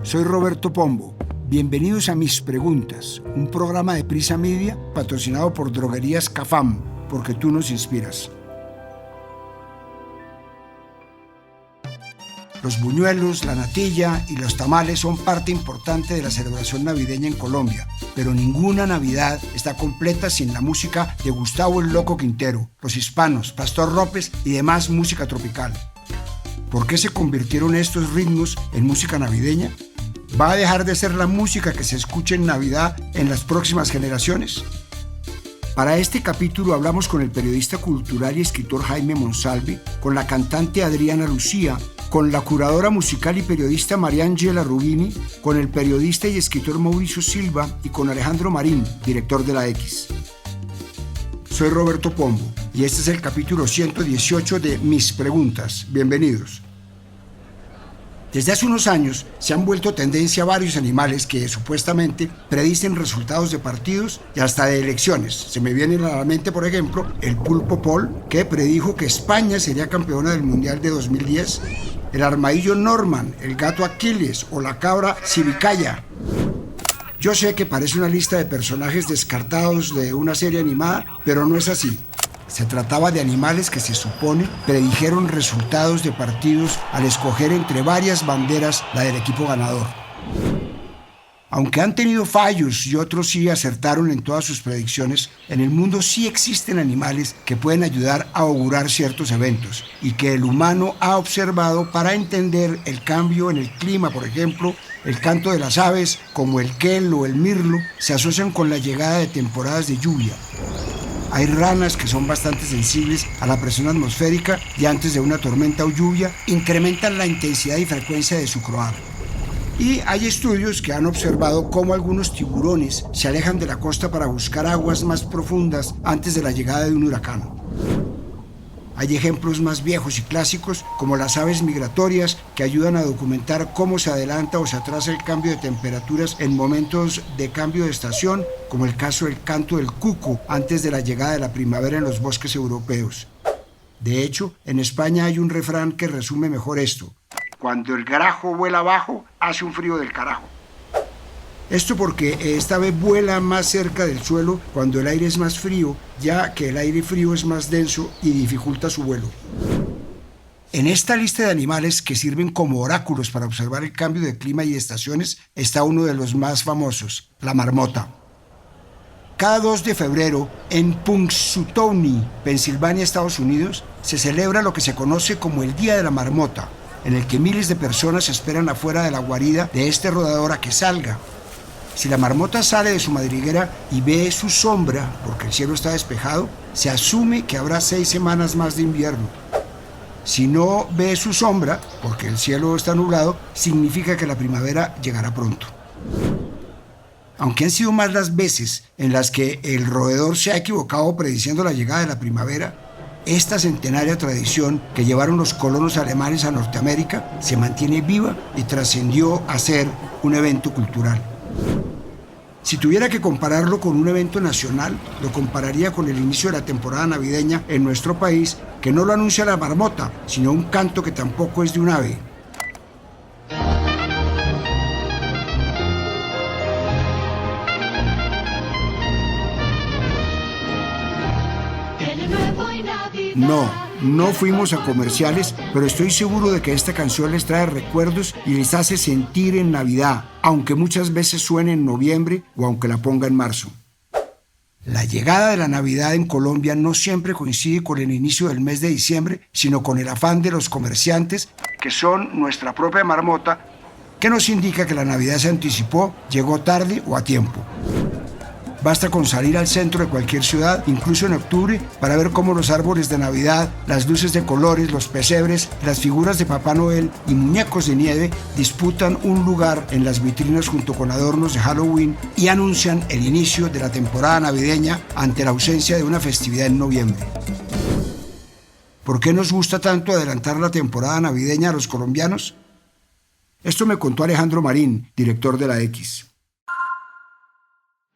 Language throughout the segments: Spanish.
Soy Roberto Pombo. Bienvenidos a Mis Preguntas, un programa de Prisa Media patrocinado por Droguerías Cafam, porque tú nos inspiras. Los buñuelos, la natilla y los tamales son parte importante de la celebración navideña en Colombia, pero ninguna Navidad está completa sin la música de Gustavo el Loco Quintero, Los Hispanos, Pastor López y demás música tropical. ¿Por qué se convirtieron estos ritmos en música navideña? ¿Va a dejar de ser la música que se escuche en Navidad en las próximas generaciones? Para este capítulo hablamos con el periodista cultural y escritor Jaime Monsalve, con la cantante Adriana Lucía, con la curadora musical y periodista Mariangela Rubini, con el periodista y escritor Mauricio Silva y con Alejandro Marín, director de La X. Soy Roberto Pombo y este es el capítulo 118 de Mis Preguntas. Bienvenidos. Desde hace unos años se han vuelto tendencia varios animales que supuestamente predicen resultados de partidos y hasta de elecciones. Se me viene a la mente, por ejemplo, el pulpo Paul, que predijo que España sería campeona del Mundial de 2010, el armadillo Norman, el gato Aquiles o la cabra Sibicaya. Yo sé que parece una lista de personajes descartados de una serie animada, pero no es así. Se trataba de animales que se supone predijeron resultados de partidos al escoger entre varias banderas la del equipo ganador. Aunque han tenido fallos y otros sí acertaron en todas sus predicciones, en el mundo sí existen animales que pueden ayudar a augurar ciertos eventos y que el humano ha observado para entender el cambio en el clima. Por ejemplo, el canto de las aves, como el quel o el mirlo, se asocian con la llegada de temporadas de lluvia. Hay ranas que son bastante sensibles a la presión atmosférica y antes de una tormenta o lluvia incrementan la intensidad y frecuencia de su croar. Y hay estudios que han observado cómo algunos tiburones se alejan de la costa para buscar aguas más profundas antes de la llegada de un huracán. Hay ejemplos más viejos y clásicos, como las aves migratorias, que ayudan a documentar cómo se adelanta o se atrasa el cambio de temperaturas en momentos de cambio de estación, como el caso del canto del cuco antes de la llegada de la primavera en los bosques europeos. De hecho, en España hay un refrán que resume mejor esto: cuando el grajo vuela abajo, hace un frío del carajo. Esto porque esta ave vuela más cerca del suelo cuando el aire es más frío, ya que el aire frío es más denso y dificulta su vuelo. En esta lista de animales que sirven como oráculos para observar el cambio de clima y estaciones está uno de los más famosos, la marmota. Cada 2 de febrero, en Punxsutawney, Pensilvania, Estados Unidos, se celebra lo que se conoce como el Día de la Marmota, en el que miles de personas esperan afuera de la guarida de este rodador a que salga. Si la marmota sale de su madriguera y ve su sombra, porque el cielo está despejado, se asume que habrá 6 semanas más de invierno. Si no ve su sombra, porque el cielo está nublado, significa que la primavera llegará pronto. Aunque han sido más las veces en las que el roedor se ha equivocado prediciendo la llegada de la primavera, esta centenaria tradición que llevaron los colonos alemanes a Norteamérica se mantiene viva y trascendió a ser un evento cultural. Si tuviera que compararlo con un evento nacional, lo compararía con el inicio de la temporada navideña en nuestro país, que no lo anuncia la marmota, sino un canto que tampoco es de un ave. No fuimos a comerciales, pero estoy seguro de que esta canción les trae recuerdos y les hace sentir en Navidad, aunque muchas veces suene en noviembre o aunque la ponga en marzo. La llegada de la Navidad en Colombia no siempre coincide con el inicio del mes de diciembre, sino con el afán de los comerciantes, que son nuestra propia marmota, que nos indica que la Navidad se anticipó, llegó tarde o a tiempo. Basta con salir al centro de cualquier ciudad, incluso en octubre, para ver cómo los árboles de Navidad, las luces de colores, los pesebres, las figuras de Papá Noel y muñecos de nieve disputan un lugar en las vitrinas junto con adornos de Halloween y anuncian el inicio de la temporada navideña ante la ausencia de una festividad en noviembre. ¿Por qué nos gusta tanto adelantar la temporada navideña a los colombianos? Esto me contó Alejandro Marín, director de La X.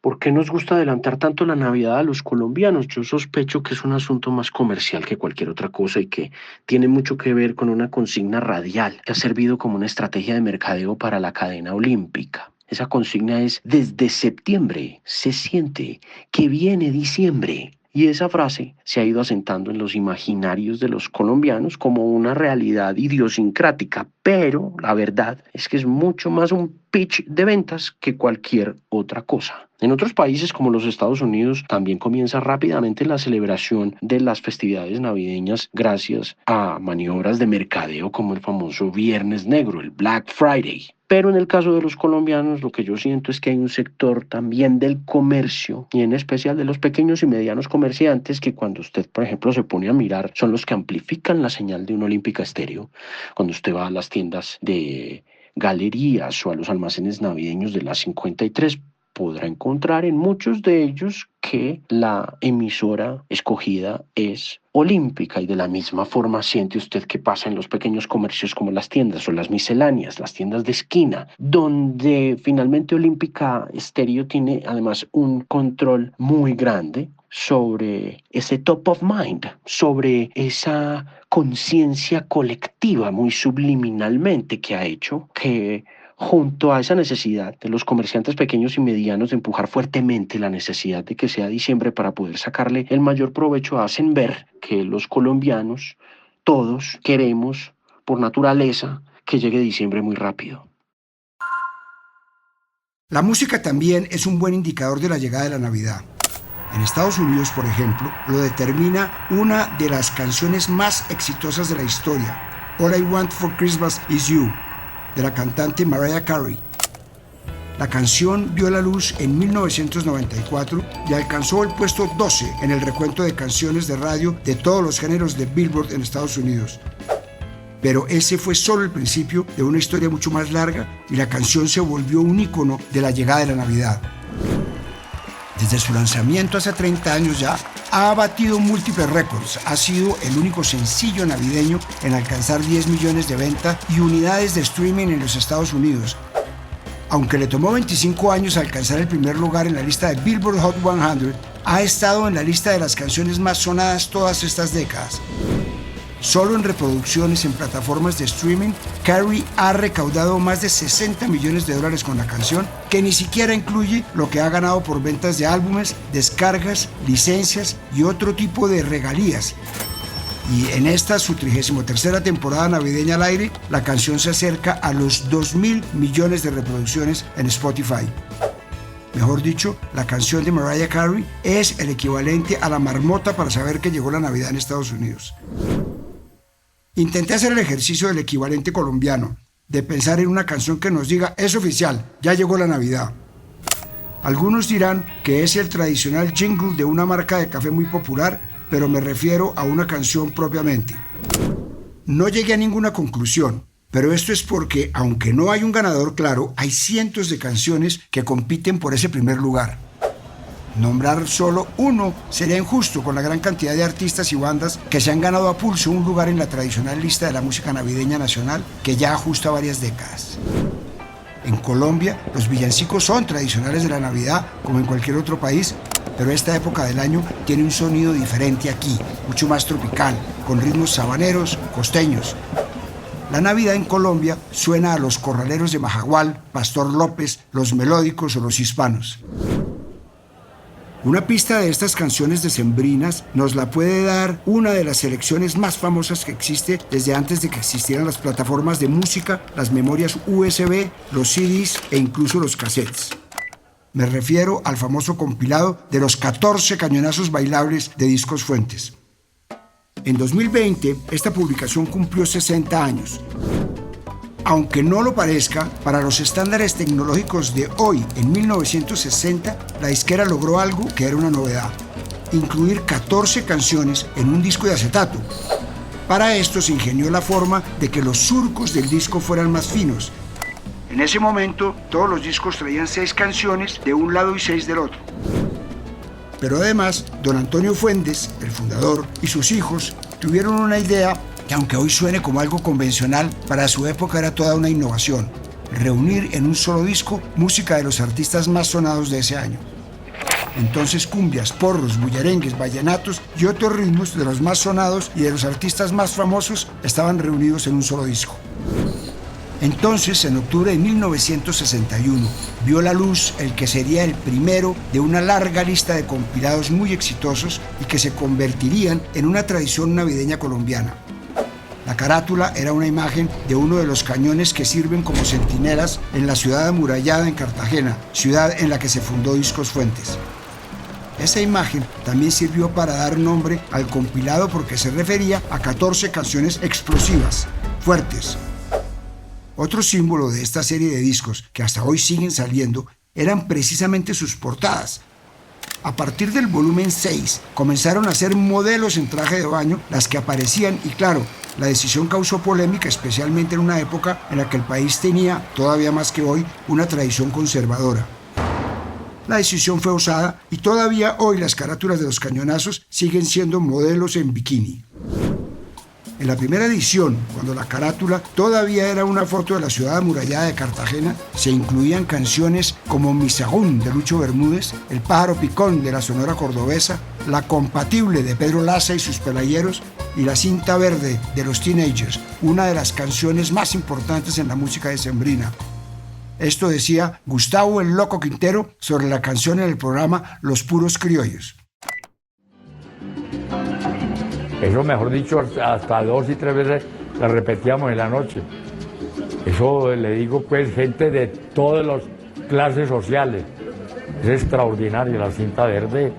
¿Por qué nos gusta adelantar tanto la Navidad a los colombianos? Yo sospecho que es un asunto más comercial que cualquier otra cosa y que tiene mucho que ver con una consigna radial que ha servido como una estrategia de mercadeo para la cadena olímpica. Esa consigna es: desde septiembre se siente que viene diciembre. Y esa frase se ha ido asentando en los imaginarios de los colombianos como una realidad idiosincrática, pero la verdad es que es mucho más un pitch de ventas que cualquier otra cosa. En otros países como los Estados Unidos también comienza rápidamente la celebración de las festividades navideñas gracias a maniobras de mercadeo como el famoso Viernes Negro, el Black Friday. Pero en el caso de los colombianos, lo que yo siento es que hay un sector también del comercio y en especial de los pequeños y medianos comerciantes que cuando usted, por ejemplo, se pone a mirar, son los que amplifican la señal de una Olímpica Estéreo. Cuando usted va a las tiendas de galerías o a los almacenes navideños de la 53, podrá encontrar en muchos de ellos que la emisora escogida es olímpica y de la misma forma siente usted que pasa en los pequeños comercios como las tiendas o las misceláneas, las tiendas de esquina, donde finalmente Olímpica Estéreo tiene además un control muy grande sobre ese top of mind, sobre esa conciencia colectiva muy subliminalmente que ha hecho que junto a esa necesidad de los comerciantes pequeños y medianos de empujar fuertemente la necesidad de que sea diciembre para poder sacarle el mayor provecho, hacen ver que los colombianos, todos queremos, por naturaleza, que llegue diciembre muy rápido. La música también es un buen indicador de la llegada de la Navidad. En Estados Unidos, por ejemplo, lo determina una de las canciones más exitosas de la historia, All I Want for Christmas Is You, de la cantante Mariah Carey. La canción vio la luz en 1994 y alcanzó el puesto 12 en el recuento de canciones de radio de todos los géneros de Billboard en Estados Unidos. Pero ese fue solo el principio de una historia mucho más larga y la canción se volvió un ícono de la llegada de la Navidad. Desde su lanzamiento hace 30 años ya, ha batido múltiples récords. Ha sido el único sencillo navideño en alcanzar 10 millones de ventas y unidades de streaming en los Estados Unidos. Aunque le tomó 25 años alcanzar el primer lugar en la lista de Billboard Hot 100, ha estado en la lista de las canciones más sonadas todas estas décadas. Solo en reproducciones en plataformas de streaming, Carey ha recaudado más de 60 millones de dólares con la canción, que ni siquiera incluye lo que ha ganado por ventas de álbumes, descargas, licencias y otro tipo de regalías. Y en esta, su 33ª temporada navideña al aire, la canción se acerca a los 2.000 millones de reproducciones en Spotify. Mejor dicho, la canción de Mariah Carey es el equivalente a la marmota para saber que llegó la Navidad en Estados Unidos. Intenté hacer el ejercicio del equivalente colombiano, de pensar en una canción que nos diga, es oficial, ya llegó la Navidad. Algunos dirán que es el tradicional jingle de una marca de café muy popular, pero me refiero a una canción propiamente. No llegué a ninguna conclusión, pero esto es porque, aunque no hay un ganador claro, hay cientos de canciones que compiten por ese primer lugar. Nombrar solo uno sería injusto con la gran cantidad de artistas y bandas que se han ganado a pulso un lugar en la tradicional lista de la música navideña nacional que ya ajusta varias décadas. En Colombia, los villancicos son tradicionales de la Navidad, como en cualquier otro país, pero esta época del año tiene un sonido diferente aquí, mucho más tropical, con ritmos sabaneros, costeños. La Navidad en Colombia suena a los corraleros de Majagual, Pastor López, los melódicos o los hispanos. Una pista de estas canciones decembrinas nos la puede dar una de las selecciones más famosas que existe desde antes de que existieran las plataformas de música, las memorias USB, los CDs e incluso los cassettes. Me refiero al famoso compilado de los 14 cañonazos bailables de Discos Fuentes. En 2020, esta publicación cumplió 60 años. Aunque no lo parezca, para los estándares tecnológicos de hoy, en 1960, la disquera logró algo que era una novedad: incluir 14 canciones en un disco de acetato. Para esto se ingenió la forma de que los surcos del disco fueran más finos. En ese momento, todos los discos traían 6 canciones de un lado y 6 del otro. Pero además, don Antonio Fuentes, el fundador, y sus hijos tuvieron una idea que, aunque hoy suene como algo convencional, para su época era toda una innovación: reunir en un solo disco música de los artistas más sonados de ese año. Entonces cumbias, porros, bullerengues, vallenatos y otros ritmos de los más sonados y de los artistas más famosos estaban reunidos en un solo disco. Entonces, en octubre de 1961, vio la luz el que sería el primero de una larga lista de compilados muy exitosos y que se convertirían en una tradición navideña colombiana. La carátula era una imagen de uno de los cañones que sirven como centinelas en la ciudad amurallada en Cartagena, ciudad en la que se fundó Discos Fuentes. Esa imagen también sirvió para dar nombre al compilado porque se refería a 14 canciones explosivas, fuertes. Otro símbolo de esta serie de discos, que hasta hoy siguen saliendo, eran precisamente sus portadas. A partir del volumen 6, comenzaron a ser modelos en traje de baño las que aparecían y claro, la decisión causó polémica, especialmente en una época en la que el país tenía, todavía más que hoy, una tradición conservadora. La decisión fue osada y todavía hoy las carátulas de los cañonazos siguen siendo modelos en bikini. En la primera edición, cuando la carátula todavía era una foto de la ciudad amurallada de Cartagena, se incluían canciones como Misagún de Lucho Bermúdez, El pájaro picón de la Sonora Cordobesa, La compatible de Pedro Laza y sus pelayeros y La cinta verde de los Teenagers, una de las canciones más importantes en la música decembrina. Esto decía Gustavo el Loco Quintero sobre la canción en el programa Los Puros Criollos. Eso, mejor dicho, hasta 2 y 3 veces la repetíamos en la noche. Eso le digo, pues, gente de todas las clases sociales. Es extraordinario, La cinta verde.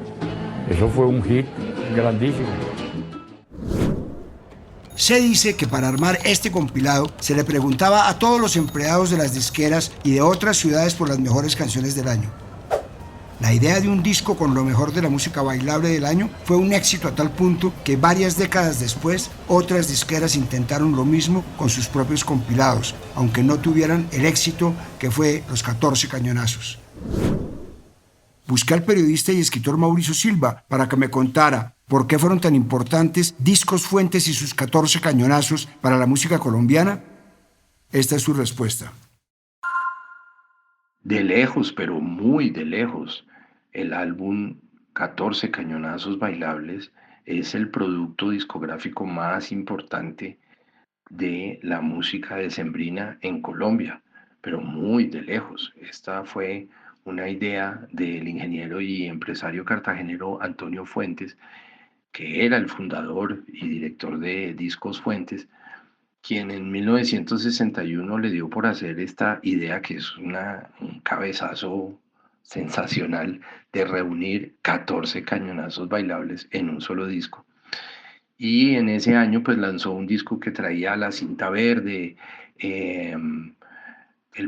Eso fue un hit grandísimo. Se dice que para armar este compilado se le preguntaba a todos los empleados de las disqueras y de otras ciudades por las mejores canciones del año. La idea de un disco con lo mejor de la música bailable del año fue un éxito a tal punto que varias décadas después otras disqueras intentaron lo mismo con sus propios compilados, aunque no tuvieran el éxito que fue Los 14 Cañonazos. Busqué al periodista y escritor Mauricio Silva para que me contara por qué fueron tan importantes Discos Fuentes y sus 14 cañonazos para la música colombiana. Esta es su respuesta. De lejos, pero muy de lejos, el álbum 14 Cañonazos Bailables es el producto discográfico más importante de la música decembrina en Colombia, pero muy de lejos. Esta fue una idea del ingeniero y empresario cartagenero Antonio Fuentes, que era el fundador y director de Discos Fuentes, quien en 1961 le dio por hacer esta idea, que es un cabezazo sensacional, de reunir 14 cañonazos bailables en un solo disco. Y en ese año pues lanzó un disco que traía La cinta verde, El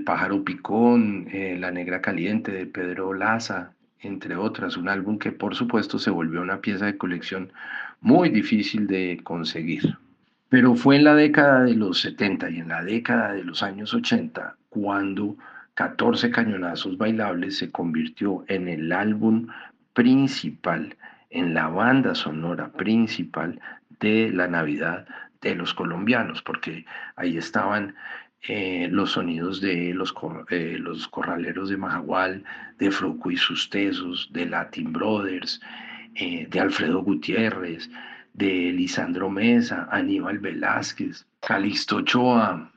pájaro picón, La negra caliente de Pedro Laza, entre otras. Un álbum que por supuesto se volvió una pieza de colección muy difícil de conseguir. Pero fue en la década de los 70 y en la década de los años 80 cuando 14 Cañonazos Bailables se convirtió en el álbum principal, en la banda sonora principal de la Navidad de los colombianos, porque ahí estaban los sonidos de los corraleros de Majagual, de Fruco y sus Tesos, de Latin Brothers, de Alfredo Gutiérrez, de Lisandro Mesa, Aníbal Velázquez, Calixto Ochoa,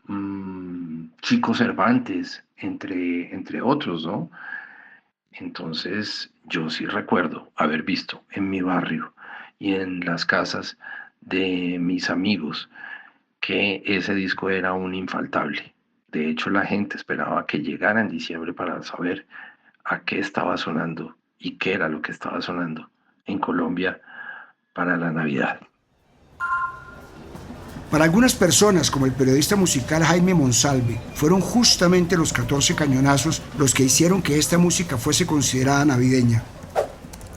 Chico Cervantes, entre otros, ¿no? Entonces yo sí recuerdo haber visto en mi barrio y en las casas de mis amigos que ese disco era un infaltable. De hecho, la gente esperaba que llegara en diciembre para saber a qué estaba sonando y qué era lo que estaba sonando en Colombia para la Navidad. Para algunas personas, como el periodista musical Jaime Monsalve, fueron justamente los 14 cañonazos los que hicieron que esta música fuese considerada navideña.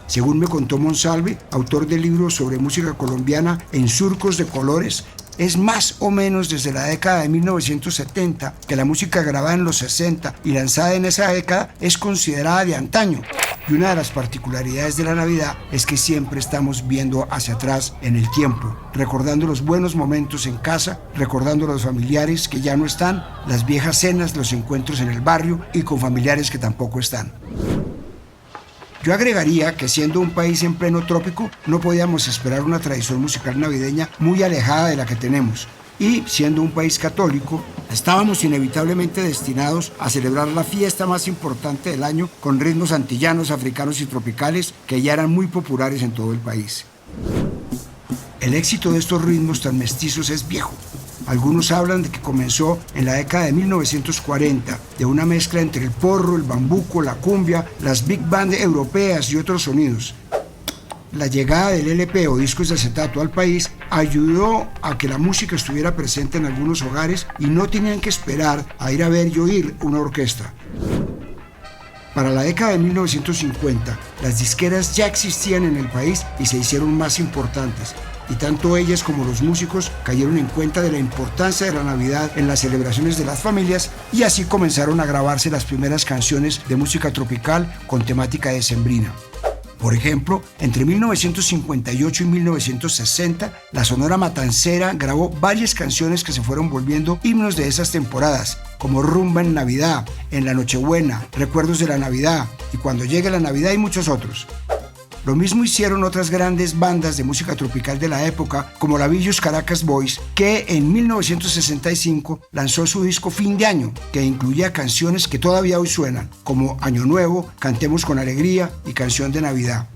Según me contó Monsalve, autor del libro sobre música colombiana En Surcos de Colores, es más o menos desde la década de 1970 que la música grabada en los 60 y lanzada en esa década es considerada de antaño. Y una de las particularidades de la Navidad es que siempre estamos viendo hacia atrás en el tiempo, recordando los buenos momentos en casa, recordando a los familiares que ya no están, las viejas cenas, los encuentros en el barrio y con familiares que tampoco están. Yo agregaría que siendo un país en pleno trópico, no podíamos esperar una tradición musical navideña muy alejada de la que tenemos. Y siendo un país católico, estábamos inevitablemente destinados a celebrar la fiesta más importante del año con ritmos antillanos, africanos y tropicales que ya eran muy populares en todo el país. El éxito de estos ritmos tan mestizos es viejo. Algunos hablan de que comenzó en la década de 1940, de una mezcla entre el porro, el bambuco, la cumbia, las big band europeas y otros sonidos. La llegada del LP o discos de acetato al país ayudó a que la música estuviera presente en algunos hogares y no tenían que esperar a ir a ver y oír una orquesta. Para la década de 1950, las disqueras ya existían en el país y se hicieron más importantes, y tanto ellas como los músicos cayeron en cuenta de la importancia de la Navidad en las celebraciones de las familias, y así comenzaron a grabarse las primeras canciones de música tropical con temática decembrina. Por ejemplo, entre 1958 y 1960, la Sonora Matancera grabó varias canciones que se fueron volviendo himnos de esas temporadas, como Rumba en Navidad, En la Nochebuena, Recuerdos de la Navidad y Cuando llegue la Navidad y muchos otros. Lo mismo hicieron otras grandes bandas de música tropical de la época, como la Villus Caracas Boys, que en 1965 lanzó su disco Fin de Año, que incluía canciones que todavía hoy suenan, como Año Nuevo, Cantemos con Alegría y Canción de Navidad.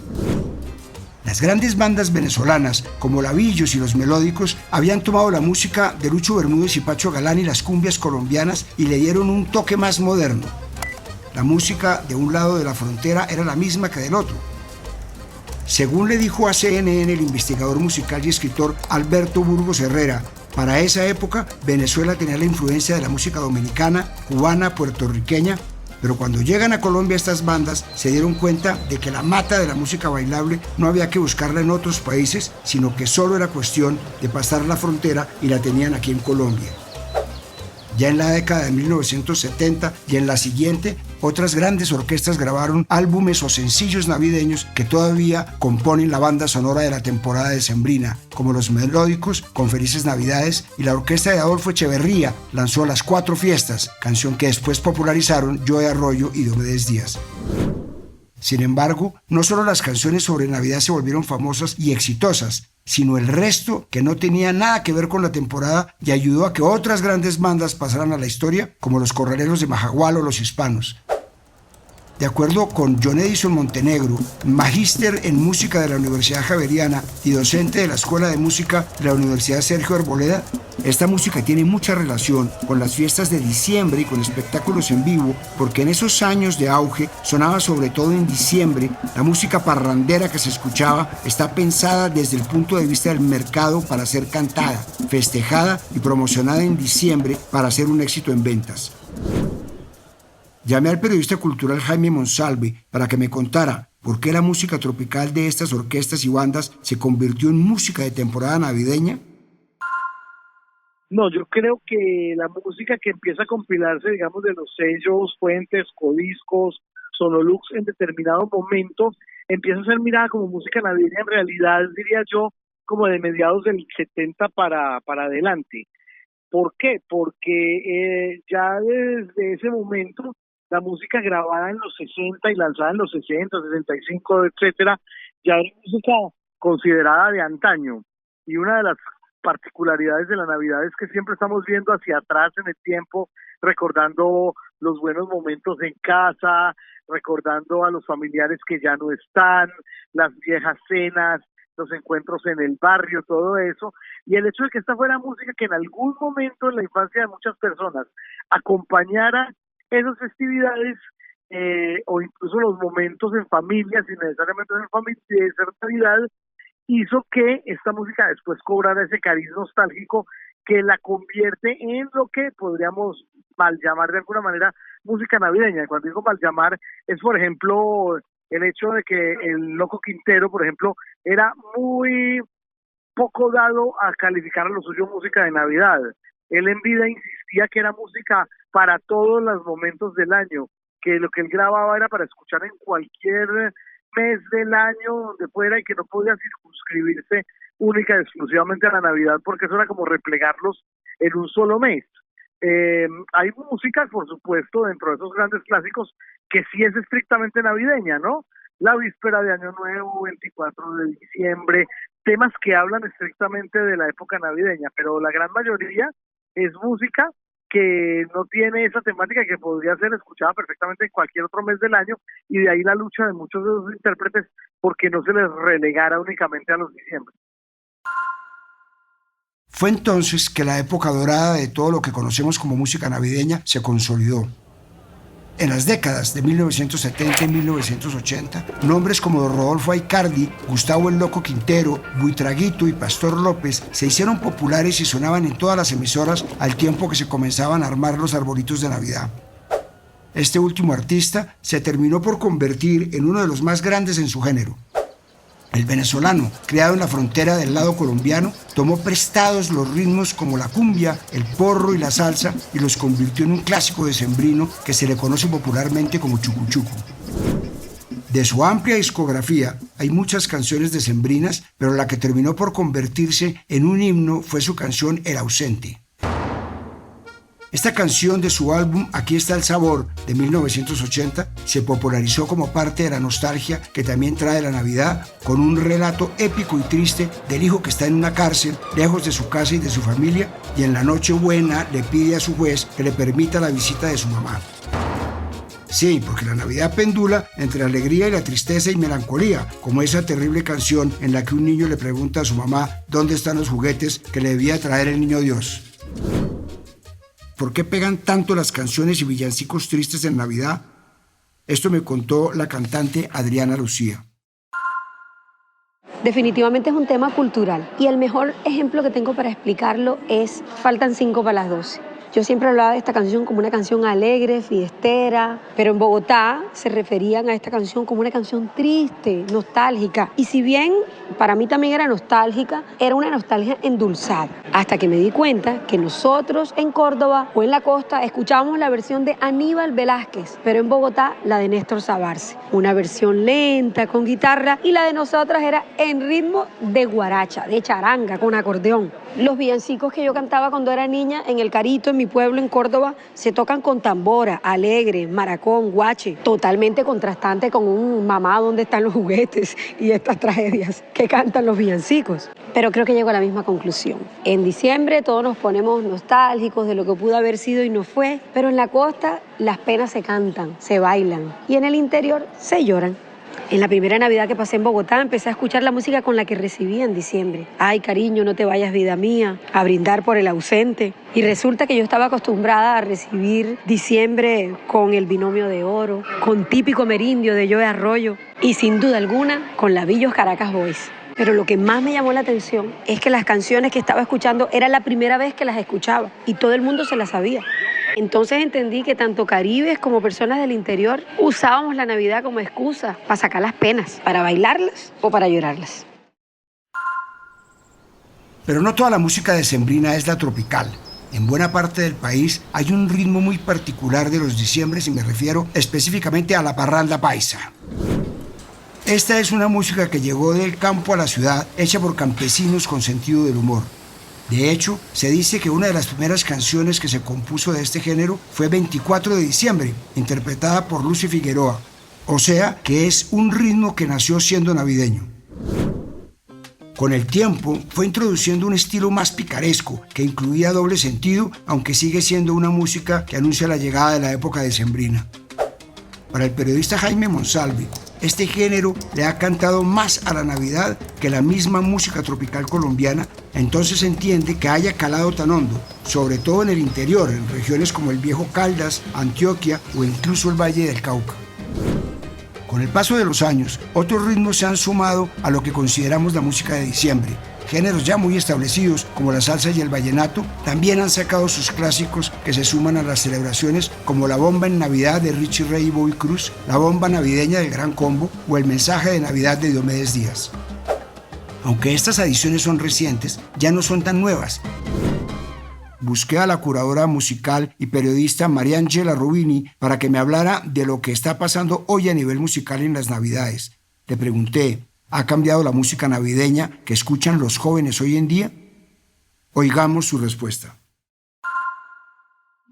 Las grandes bandas venezolanas, como la Villus y Los Melódicos, habían tomado la música de Lucho Bermúdez y Pacho Galán y las cumbias colombianas y le dieron un toque más moderno. La música de un lado de la frontera era la misma que del otro. Según le dijo a CNN el investigador musical y escritor Alberto Burgos Herrera, para esa época Venezuela tenía la influencia de la música dominicana, cubana, puertorriqueña, pero cuando llegan a Colombia estas bandas se dieron cuenta de que la mata de la música bailable no había que buscarla en otros países, sino que solo era cuestión de pasar la frontera y la tenían aquí en Colombia. Ya en la década de 1970 y en la siguiente, otras grandes orquestas grabaron álbumes o sencillos navideños que todavía componen la banda sonora de la temporada decembrina, como Los Melódicos con Felices Navidades, y la orquesta de Adolfo Echeverría lanzó Las Cuatro Fiestas, canción que después popularizaron Joe Arroyo y Diomedes Díaz. Sin embargo, no solo las canciones sobre Navidad se volvieron famosas y exitosas, sino el resto que no tenía nada que ver con la temporada y ayudó a que otras grandes bandas pasaran a la historia, como los Corraleros de Majagual o los Hispanos. De acuerdo con John Edison Montenegro, magíster en música de la Universidad Javeriana y docente de la Escuela de Música de la Universidad Sergio Arboleda, esta música tiene mucha relación con las fiestas de diciembre y con espectáculos en vivo, porque en esos años de auge sonaba sobre todo en diciembre. La música parrandera que se escuchaba está pensada desde el punto de vista del mercado para ser cantada, festejada y promocionada en diciembre para hacer un éxito en ventas. Llamé al periodista cultural Jaime Monsalve para que me contara por qué la música tropical de estas orquestas y bandas se convirtió en música de temporada navideña. No, yo creo que la música que empieza a compilarse, digamos, de los sellos, Fuentes, Codiscos, Sonolux, en determinado momento, empieza a ser mirada como música navideña, en realidad, diría yo, como de mediados del 70 para adelante. ¿Por qué? Porque ya desde ese momento, la música grabada en los 60 y lanzada en los 60, 65, etcétera, ya era música considerada de antaño. Y una de las particularidades de la Navidad es que siempre estamos viendo hacia atrás en el tiempo, recordando los buenos momentos en casa, recordando a los familiares que ya no están, las viejas cenas, los encuentros en el barrio, todo eso, y el hecho de que esta fuera música que en algún momento en la infancia de muchas personas acompañara esas festividades o incluso los momentos en familia, sin necesariamente en familia, de ser Navidad, hizo que esta música después cobrara ese cariz nostálgico que la convierte en lo que podríamos mal llamar de alguna manera música navideña. Cuando digo mal llamar es, por ejemplo, el hecho de que el Loco Quintero, por ejemplo, era muy poco dado a calificar a lo suyo música de Navidad. Él en vida insistía que era música para todos los momentos del año, que lo que él grababa era para escuchar en cualquier mes del año donde fuera y que no podía circunscribirse única y exclusivamente a la Navidad, porque eso era como replegarlos en un solo mes. Hay música, por supuesto, dentro de esos grandes clásicos que sí es estrictamente navideña, ¿no? la víspera de Año Nuevo, 24 de diciembre, temas que hablan estrictamente de la época navideña, pero la gran mayoría es música que no tiene esa temática, que podría ser escuchada perfectamente en cualquier otro mes del año, y de ahí la lucha de muchos de los intérpretes porque no se les relegara únicamente a los diciembre. Fue entonces que la época dorada de todo lo que conocemos como música navideña se consolidó. En las décadas de 1970 y 1980, nombres como Rodolfo Aicardi, Gustavo el Loco Quintero, Buitraguito y Pastor López se hicieron populares y sonaban en todas las emisoras al tiempo que se comenzaban a armar los arbolitos de Navidad. Este último artista se terminó por convertir en uno de los más grandes en su género. El venezolano, criado en la frontera del lado colombiano, tomó prestados los ritmos como la cumbia, el porro y la salsa y los convirtió en un clásico decembrino que se le conoce popularmente como chucu chucu. De su amplia discografía hay muchas canciones decembrinas, pero la que terminó por convertirse en un himno fue su canción El Ausente. Esta canción de su álbum Aquí está el sabor, de 1980, se popularizó como parte de la nostalgia que también trae la Navidad, con un relato épico y triste del hijo que está en una cárcel, lejos de su casa y de su familia, y en la Nochebuena le pide a su juez que le permita la visita de su mamá. Sí, porque la Navidad pendula entre la alegría y la tristeza y melancolía, como esa terrible canción en la que un niño le pregunta a su mamá dónde están los juguetes que le debía traer el niño Dios. ¿Por qué pegan tanto las canciones y villancicos tristes en Navidad? Esto me contó la cantante Adriana Lucía. Definitivamente es un tema cultural y el mejor ejemplo que tengo para explicarlo es Faltan 5 para las 12. Yo siempre hablaba de esta canción como una canción alegre, fiestera, pero en Bogotá se referían a esta canción como una canción triste, nostálgica. Y si bien para mí también era nostálgica, era una nostalgia endulzada. Hasta que me di cuenta que nosotros en Córdoba o en la costa escuchábamos la versión de Aníbal Velázquez, pero en Bogotá la de Néstor Sabarce. Una versión lenta, con guitarra, y la de nosotras era en ritmo de guaracha, de charanga, con acordeón. Los villancicos que yo cantaba cuando era niña en el Carito, en mi pueblo, en Córdoba, se tocan con tambora, alegre, maracón, guache, totalmente contrastante con un mamá, ¿dónde están los juguetes? Y estas tragedias que cantan los villancicos. Pero creo que llego a la misma conclusión. En diciembre todos nos ponemos nostálgicos de lo que pudo haber sido y no fue, pero en la costa las penas se cantan, se bailan, y en el interior se lloran. En la primera Navidad que pasé en Bogotá empecé a escuchar la música con la que recibí en diciembre. Ay, cariño, no te vayas, vida mía, a brindar por el ausente. Y resulta que yo estaba acostumbrada a recibir diciembre con El Binomio de Oro, con Típico Merindio de Joe Arroyo y sin duda alguna con Lavillos Caracas Boys. Pero lo que más me llamó la atención es que las canciones que estaba escuchando era la primera vez que las escuchaba y todo el mundo se las sabía. Entonces entendí que tanto caribes como personas del interior usábamos la Navidad como excusa para sacar las penas, para bailarlas o para llorarlas. Pero no toda la música decembrina es la tropical. En buena parte del país hay un ritmo muy particular de los diciembres y me refiero específicamente a la parranda paisa. Esta es una música que llegó del campo a la ciudad, hecha por campesinos con sentido del humor. De hecho, se dice que una de las primeras canciones que se compuso de este género fue 24 de diciembre, interpretada por Lucy Figueroa. O sea, que es un ritmo que nació siendo navideño. Con el tiempo, fue introduciendo un estilo más picaresco, que incluía doble sentido, aunque sigue siendo una música que anuncia la llegada de la época decembrina. Para el periodista Jaime Monsalve, este género le ha cantado más a la Navidad que la misma música tropical colombiana, entonces se entiende que haya calado tan hondo, sobre todo en el interior, en regiones como el Viejo Caldas, Antioquia o incluso el Valle del Cauca. Con el paso de los años, otros ritmos se han sumado a lo que consideramos la música de diciembre. Géneros ya muy establecidos como la salsa y el vallenato también han sacado sus clásicos que se suman a las celebraciones, como la bomba en Navidad de Richie Ray y Bobby Cruz, la bomba navideña del Gran Combo o el mensaje de Navidad de Diomedes Díaz. Aunque estas adiciones son recientes, ya no son tan nuevas. Busqué a la curadora musical y periodista Mariangela Rubini para que me hablara de lo que está pasando hoy a nivel musical en las Navidades. Le pregunté, ¿ha cambiado la música navideña que escuchan los jóvenes hoy en día? Oigamos su respuesta.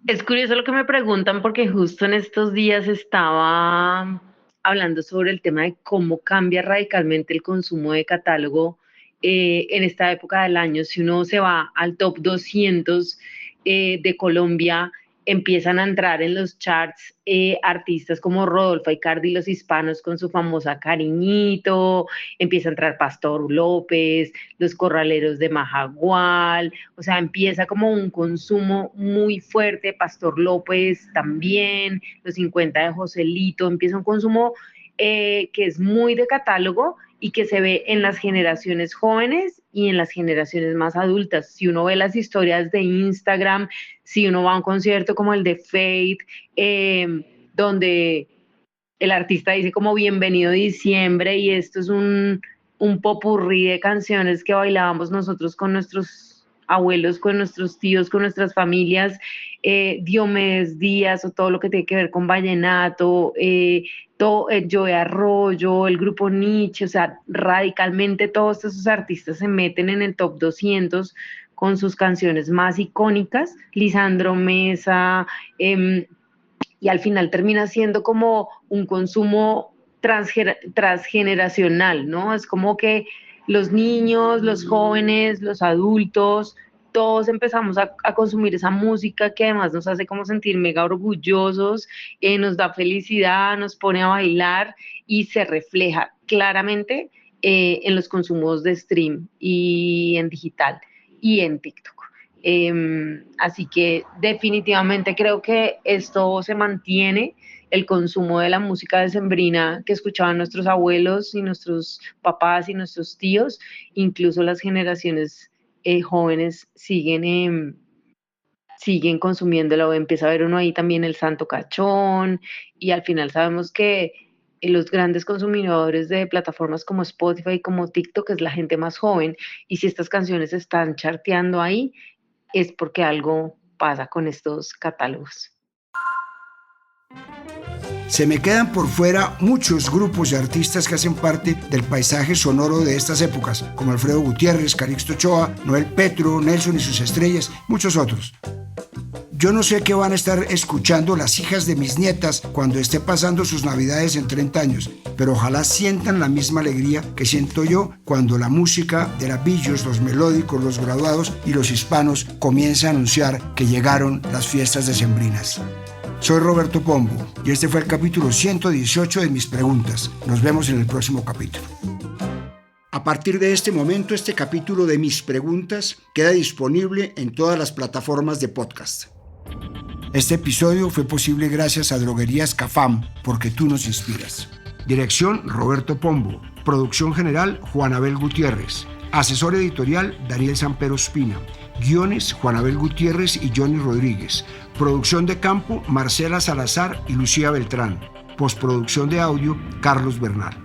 Es curioso lo que me preguntan porque justo en estos días estaba hablando sobre el tema de cómo cambia radicalmente el consumo de catálogo en esta época del año. Si uno se va al top 200 de Colombia, empiezan a entrar en los charts artistas como Rodolfo Aicardi y Los Hispanos con su famosa Cariñito, empieza a entrar Pastor López, Los Corraleros de Majagual, o sea, empieza como un consumo muy fuerte, Pastor López también, Los 50 de Joselito, empieza un consumo que es muy de catálogo y que se ve en las generaciones jóvenes y en las generaciones más adultas. Si uno ve las historias de Instagram, si uno va a un concierto como el de Fate, donde el artista dice como bienvenido diciembre, y esto es un popurrí de canciones que bailábamos nosotros con nuestros abuelos, con nuestros tíos, con nuestras familias, Diomedes Díaz o todo lo que tiene que ver con vallenato, Joe Arroyo, el grupo Nietzsche, o sea, radicalmente todos esos artistas se meten en el top 200 con sus canciones más icónicas, Lisandro Mesa, y al final termina siendo como un consumo transgeneracional, ¿no? Es como que los niños, los jóvenes, los adultos, todos empezamos a consumir esa música que además nos hace como sentir mega orgullosos, nos da felicidad, nos pone a bailar y se refleja claramente en los consumos de stream y en digital y en TikTok. Así que definitivamente creo que esto se mantiene, el consumo de la música decembrina que escuchaban nuestros abuelos y nuestros papás y nuestros tíos, incluso las generaciones jóvenes siguen consumiéndolo. Empieza a ver uno ahí también el Santo Cachón, y al final sabemos que los grandes consumidores de plataformas como Spotify y como TikTok es la gente más joven, y si estas canciones están charteando ahí es porque algo pasa con estos catálogos. Se me quedan por fuera muchos grupos y artistas que hacen parte del paisaje sonoro de estas épocas, como Alfredo Gutiérrez, Calixto Ochoa, Noel Petro, Nelson y sus estrellas, muchos otros. Yo no sé qué van a estar escuchando las hijas de mis nietas cuando esté pasando sus navidades en 30 años, pero ojalá sientan la misma alegría que siento yo cuando la música de la Billos, los melódicos, los graduados y los hispanos comienza a anunciar que llegaron las fiestas decembrinas. Soy Roberto Pombo y este fue el capítulo 118 de Mis Preguntas. Nos vemos en el próximo capítulo. A partir de este momento, este capítulo de Mis Preguntas queda disponible en todas las plataformas de podcast. Este episodio fue posible gracias a Droguerías Cafam, porque tú nos inspiras. Dirección: Roberto Pombo. Producción general: Juan Abel Gutiérrez. Asesor editorial: Daniel Sampero Espina. Guiones: Juan Abel Gutiérrez y Johnny Rodríguez. Producción de campo: Marcela Salazar y Lucía Beltrán. Postproducción de audio: Carlos Bernal.